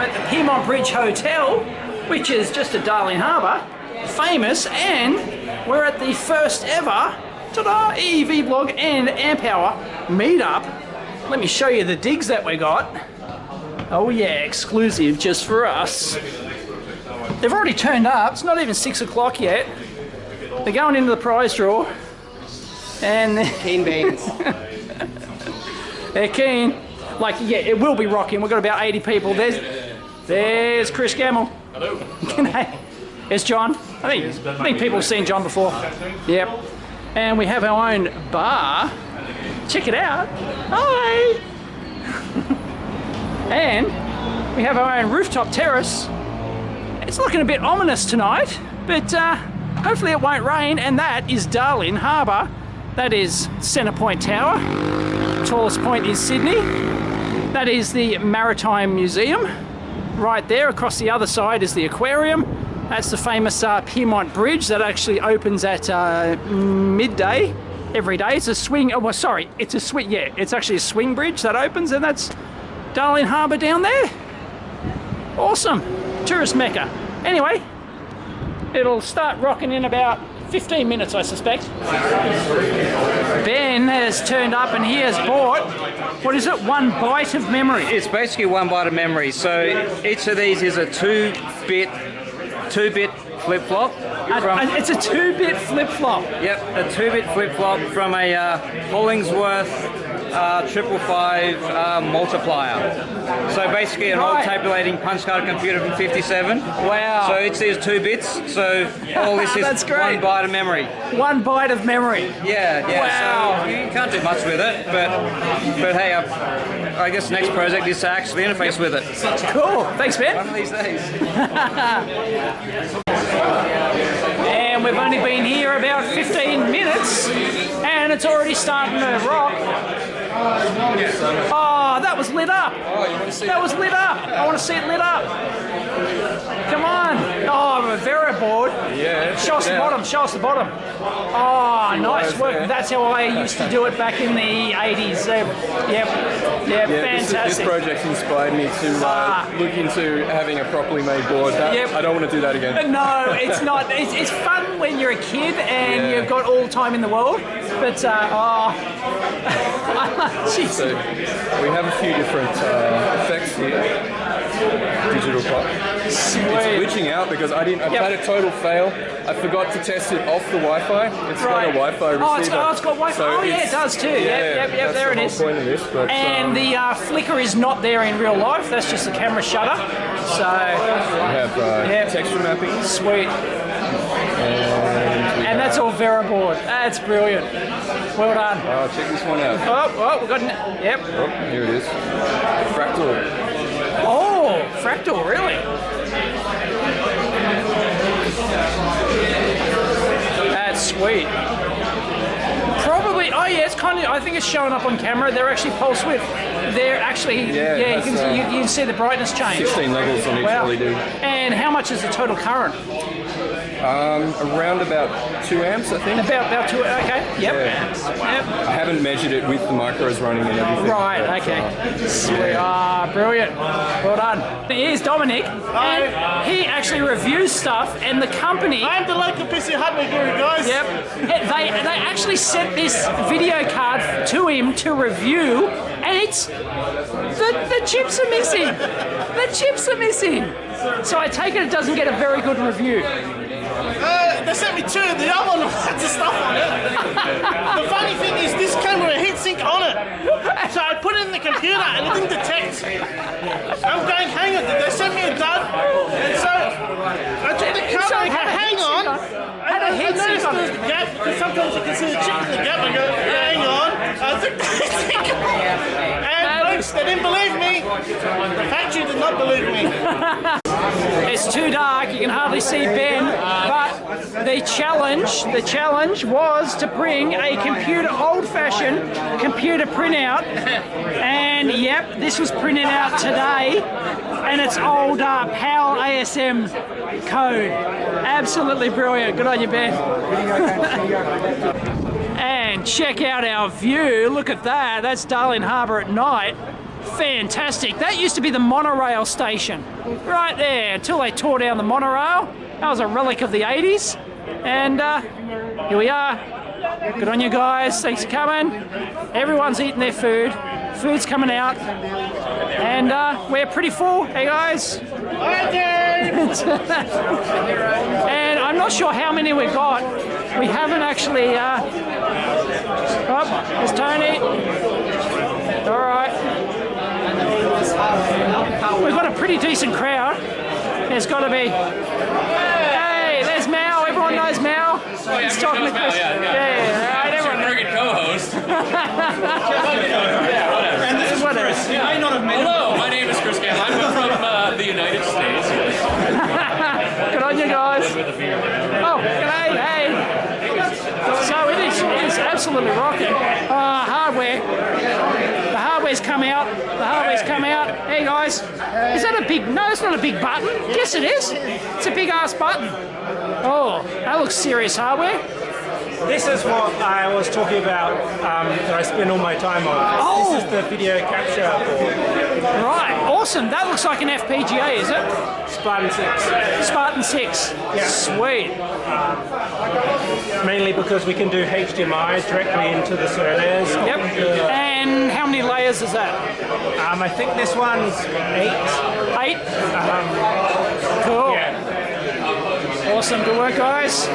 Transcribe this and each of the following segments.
at the Piedmont Bridge Hotel, which is just at Darling Harbour, famous, and we're at the first ever ta-da, EEVblog and Ampower meetup. Let me show you the digs that we got. Oh yeah, exclusive just for us. They've already turned up, it's not even 6 o'clock yet. They're going into the prize draw. And keen beans. They're keen. Like, yeah, it will be rocking. We've got about 80 people. There's Chris Gamble. Hello. G'day. There's John. I think people have seen John before. Yep. And we have our own bar. Check it out. Hi. And we have our own rooftop terrace. It's looking a bit ominous tonight, but hopefully it won't rain. And that is Darling Harbour. That is Centre Point Tower. Tallest point is Sydney. That is the Maritime Museum. Right there, across the other side is the aquarium. That's the famous Piedmont Bridge that actually opens at midday every day. It's a swing, oh well, sorry, it's a swing, yeah, it's actually a swing bridge that opens, and that's Darling Harbour down there. Awesome, tourist mecca. Anyway, it'll start rocking in about 15 minutes, I suspect. Ben has turned up and he has bought, what is it, 1 byte of memory? It's basically 1 byte of memory. So each of these is a 2-bit flip-flop. It's a 2-bit flip-flop. Yep, a 2-bit flip-flop from a Hollingsworth 555 multiplier. So basically an old tabulating punch card computer from 57. Wow. So each is 2 bits. So all this is That's great. 1 byte of memory. 1 byte of memory. Yeah. Wow. So you can't do much with it, but hey, I guess the next project is to actually interface with it. Cool. Thanks, Ben. One of these days. And we've only been here about 15 minutes, and it's already starting to rock. Oh, that was lit up. That was lit up. I want to see it lit up. Come on. Oh, I'm very bored. Yeah. Show us the bottom. Show us the bottom. Oh, nice work. That's how I used to do it back in the 80s. Yep, fantastic. This project inspired me to look into having a properly made board. I don't want to do that again. No, it's not. It's fun when you're a kid and you've got all the time in the world. But, jeez. So we have a few different effects here. Digital clock. Sweet. It's glitching out because I've had a total fail. I forgot to test it off the Wi-Fi. It's got a Wi-Fi receiver. It's got Wi-Fi. So it does too. Yep, there it is. Point of this, but, and the flicker is not there in real life. That's just the camera shutter. So we have texture mapping. Sweet. And that's all Veriboard. That's brilliant. Well done. Oh, check this one out. Oh, we got it. Yep. Oh, here it is. Fractal. Oh, fractal, really? That's sweet. Probably, oh yeah, it's kind of, I think it's showing up on camera. They're actually pulse width. They're actually, you can see the brightness change. 16 levels on each LED. And how much is the total current? Around about 2 amps, I think. About 2, okay, yep. I haven't measured it with the micros running and everything. Right, okay. Sweet. Ah, brilliant. Well done. Here's Dominic, and he actually reviews stuff, and the company... I'm the local PC hardware guru, guys. Yep. They actually sent this video card to him to review, and it's... The chips are missing. The chips are missing. So I take it doesn't get a very good review. They sent me 2. The other one had the stuff on it. The funny thing is this came with a heatsink on it. So I put it in the computer and it didn't detect. I'm going, hang on, did they send me a dud? And so I took the cover and go, hang on. And I noticed there's a gap, because sometimes you can see the chip in the gap. I go, hang on. I took the heatsink off. And folks, they didn't believe me. The factory did not believe me. It's too dark, you can hardly see Ben, but the challenge was to bring a old-fashioned computer printout, and yep, this was printed out today, and it's old PAL ASM code. Absolutely brilliant. Good on you, Ben. And check out our view. Look at that. That's Darling Harbour at night. Fantastic. That used to be the monorail station. Right there, until they tore down the monorail. That was a relic of the 80s. And here we are. Good on you guys. Thanks for coming. Everyone's eating their food. Food's coming out. And we're pretty full. Hey guys. And I'm not sure how many we've got. We haven't actually... oh, there's Tony. All right. We've got a pretty decent crowd. There's got to be... Hey, there's Mal. Everyone knows Mal. He's talking to Chris. Yeah, right, everyone knows. Co-host. And this is what it is. Hello, my name is Chris Campbell. I'm from the United States. Good on you guys. Oh, g'day, hey. So it is absolutely rocking. Hardware. The hardware's come out. The hardware's come out. Hey guys. Is that a big, no, it's not a big button. Yes it is. It's a big ass button. Oh, that looks serious hardware. This is what I was talking about that I spend all my time on. Oh. This is the video capture board. Right, awesome. That looks like an FPGA, is it? Spartan 6. Spartan 6. Yeah. Sweet. Mainly because we can do HDMI directly into the servers. Yep. And how many layers is that? I think this one's 8. 8? Cool. Yeah. Awesome, good work guys.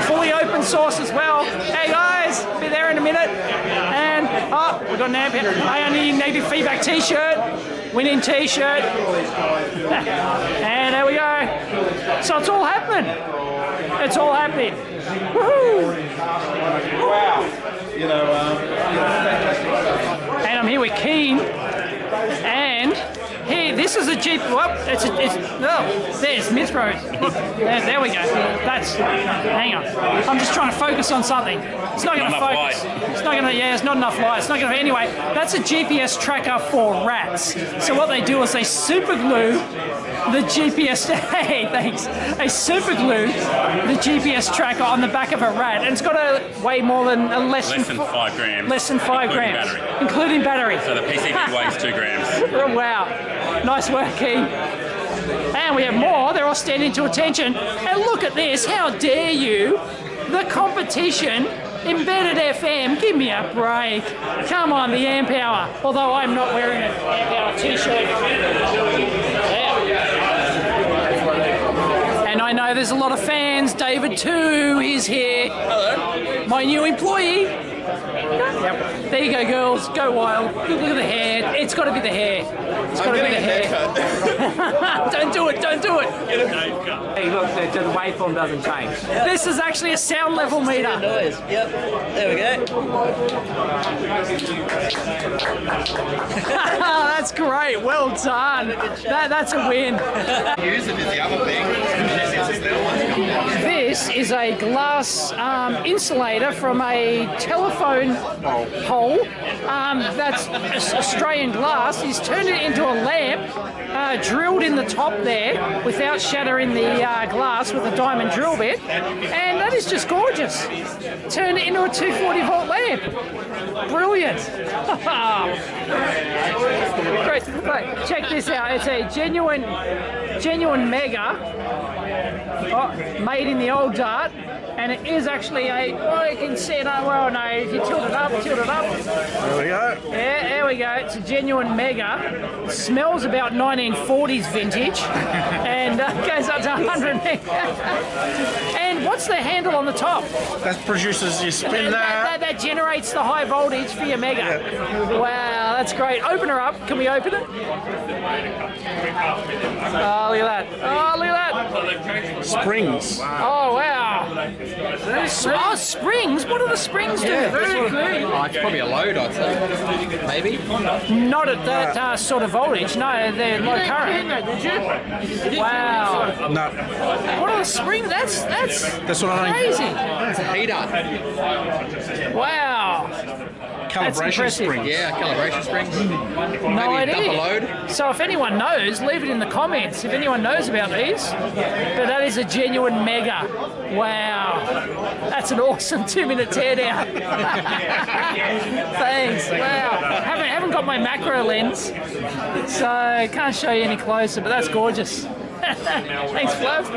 Fully open source as well. Hey guys, be there in a minute. And, oh, we've got an amp here. I only need a feedback t-shirt. Winning t-shirt. And there we go. So it's all happening. It's all happening. Woohoo! Wow. You know, and I'm here with Keen. And here, this is a Jeep. Well, it's no. There's Mithro. Look, there we go. That's. Hang on. I'm just trying to focus on something. It's not going to focus. It's not going to. Yeah, it's not enough light. It's not going to. Anyway, that's a GPS tracker for rats. So what they do is they super glue the GPS. Hey, thanks. They super glue the GPS tracker on the back of a rat, and it's got to weigh more than less than 5 grams. Less than 5 grams, including battery. So the PCB weighs 2 grams. Oh, wow. Nice work, Keen. And we have more. They're all standing to attention. And look at this. How dare you? The competition, Embedded FM. Give me a break. Come on, the amp hour. Although I'm not wearing an amp hour t-shirt. Yeah. And I know there's a lot of fans. David too is here. Hello. My new employee. Yep. There you go, girls. Go wild. Look at the hair. It's got to be the hair. It's got to be the hair. Don't do it. Don't do it. Hey, look, the waveform doesn't change. Yep. This is actually a sound level meter. Noise. Yep. There we go. That's great. Well done. That's a win. This is a glass insulator from a telephone pole. That's Australian glass. He's turned it into a lamp, drilled in the top there without shattering the glass with a diamond drill bit, and that is just gorgeous. Turned it into a 240 volt lamp. Brilliant. Great. Check this out. It's a genuine Mega, made in the old Dart. And it is actually a, oh, you can see it, well, no, if you tilt it up. There we go. Yeah, there we go. It's a genuine Mega. It smells about 1940s vintage and goes up to 100 meg. And what's the handle on the top? that produces, you spin That generates the high voltage for your Mega. Yeah. Wow, that's great. Open her up. Can we open it? Oh, look at that. Oh, look at that. Springs. Oh, wow. Oh, springs? What do the springs do? Very cool. Oh, it's probably a load, I'd say. Maybe? Not at that sort of voltage. No, they're low current. Wow. No. What are the springs? That's what I crazy. It's a heater. Wow. calibration springs. Yeah, calibration springs. No Maybe idea. dump a load. So if anyone knows, leave it in the comments. If anyone knows about these. But that is a genuine mega. Wow. That's an awesome 2-minute teardown. Thanks. Wow. Haven't got my macro lens, so can't show you any closer, but that's gorgeous. Thanks, Flav.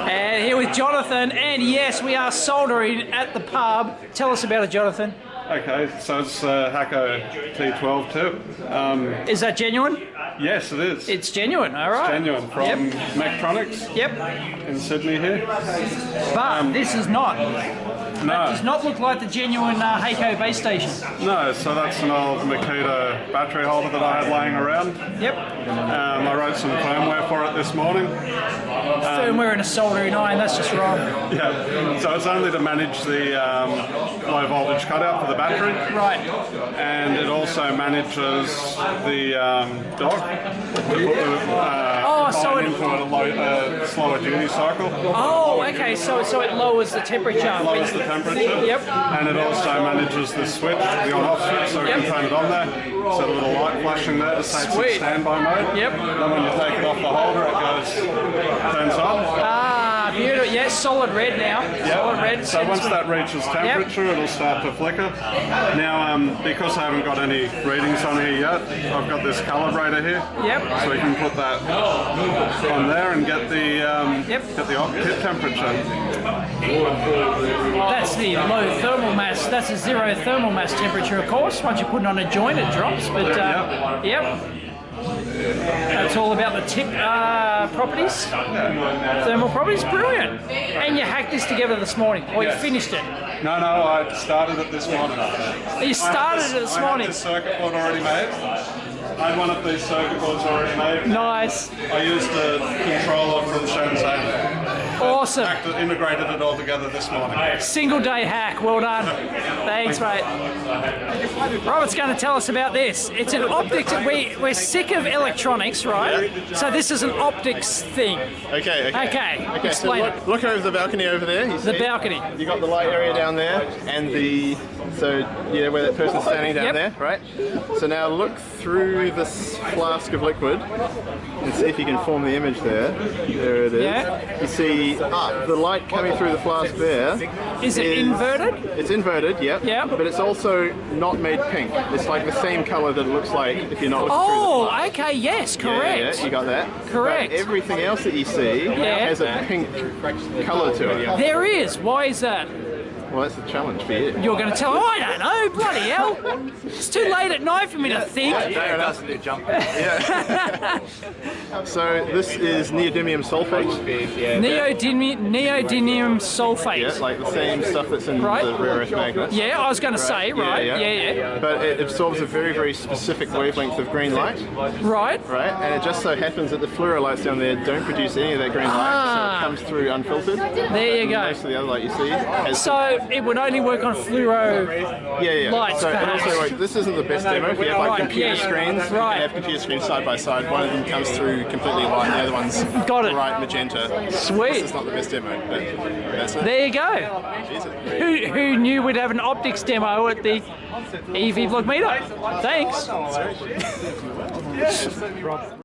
And here with Jonathan, and yes, we are soldering at the pub. Tell us about it, Jonathan. Okay, so it's Hacko T12 tip. Is that genuine? Yes, it is. It's genuine, all right. Genuine from Mechtronics Yep. in Sydney here. But this is not. No, That does not look like the genuine Heiko base station. no, so that's an old Makita battery holder that I had laying around. Yep. I wrote some firmware for it this morning. Firmware in a soldering iron, that's just wrong. Yeah, so it's only to manage the low voltage cutout for the battery. Right. And it also manages the dock. So it- into a slower duty cycle. Oh, okay, so it lowers the temperature. Lowers the temperature. Yep. And it also manages the switch, the on-off switch, so we can turn it on there. So a little light flashing there to say it's in standby mode. Yep. Then when you take it off the holder, it turns on. Ah, beautiful. Yes, solid red now. Solid red. So once that reaches temperature, it'll start to flicker. Now, because I haven't got any readings on here yet, I've got this calibrator here. Yep. So we can put that on there and get the kit temperature. That's the low thermal mass. That's a zero thermal mass temperature, of course. Once you put it on a joint, it drops. But yep. That's all about the tip properties, thermal properties. Brilliant. And you hacked this together this morning, or you finished it. No, I started it this morning. You started it this I morning. had this circuit board already made. I had one of these circuit boards already made. Nice. I used a controller from Shenzhen. Awesome. Integrated it all together this morning. Single day hack. Well done. Thanks, mate. Robert's going to tell us about this. It's an optics. We're sick of electronics, right? So this is an optics thing. Okay. Okay. So Explain it. look over the balcony over there. You The see? balcony. You got the light area down there, and where that person's standing down there, right? So now look through this flask of liquid and see if you can form the image there. There it is. Yeah. You see the light coming through the flask there. Is it inverted? It's inverted, yep. Yep. But it's also not made pink. It's like the same color that it looks like if you're not looking through the Oh, flask. okay. Yes, correct. Yeah, you got that. Correct. But everything else that you see has a pink color to it. There is. Why is that? Well, that's the challenge for you. You're going to tell. I don't know. Bloody hell! It's too late at night for me to think. Fair enough. So this is neodymium sulfate. Neodymium sulfate. Yeah, like the same stuff that's in Right. the rare earth magnets. Yeah, I was going to say. Right. Yeah. But it absorbs a very, very specific wavelength of green light, Right. right? And it just so happens that the fluoro lights down there don't produce any of that green light, so it comes through unfiltered. There you go. Most of the other light you see has So it would only work on fluoro. lights. So and perhaps. also, like, this isn't the best demo. If you have like Right, computer yeah. screens, you Right. can have computer screens side by side. One of them comes through completely white, and the other one's Got it. bright magenta. Sweet. This is not the best demo, but that's it. There you go. Jesus. Who knew we'd have an optics demo at the EEVblog Meetup? Thanks.